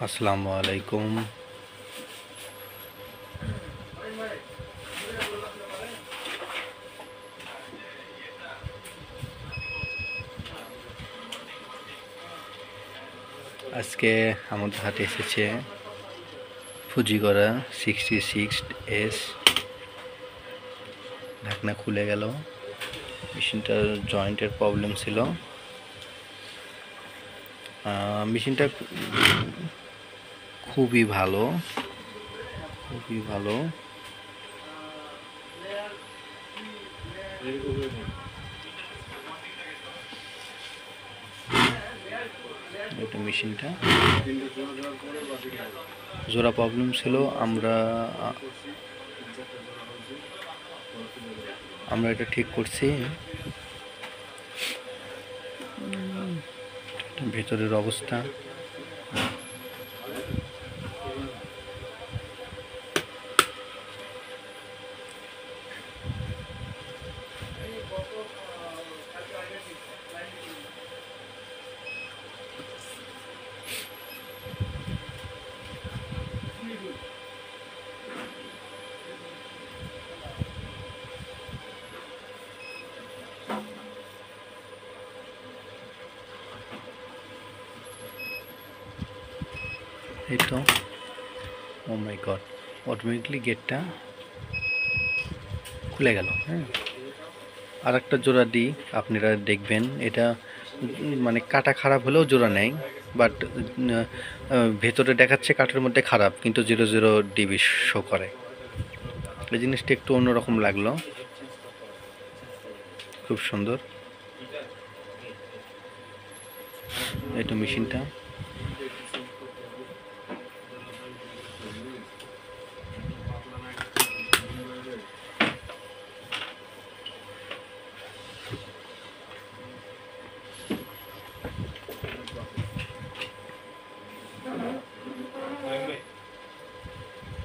আসসালামু আলাইকুম। আজকে আমাদের হাতে এসেছে ফুজিগরা 66S। ঢাকনা খুলে গেল, মেশিনটার জয়েন্টের প্রবলেম ছিল। মেশিনটা খুবই ভালো, খুবই ভালো। এটা মেশিনটা জোড়া প্রবলেম ছিল। আমরা এটা ঠিক করছি। ভেতরের অবস্থা এই তো। ও মাই গড, অটোমেটিকলি গেটটা খুলে গেল। হ্যাঁ, আর একটা জোড়া দিই, আপনারা দেখবেন। এটা মানে কাটা খারাপ হলেও জোড়া নেই, বাট ভেতরে দেখাচ্ছে কাঠের মধ্যে খারাপ, কিন্তু 00 ডিবি শো করে। এই জিনিসটা একটু অন্যরকম লাগলো, খুব সুন্দর। এই তো মেশিনটা।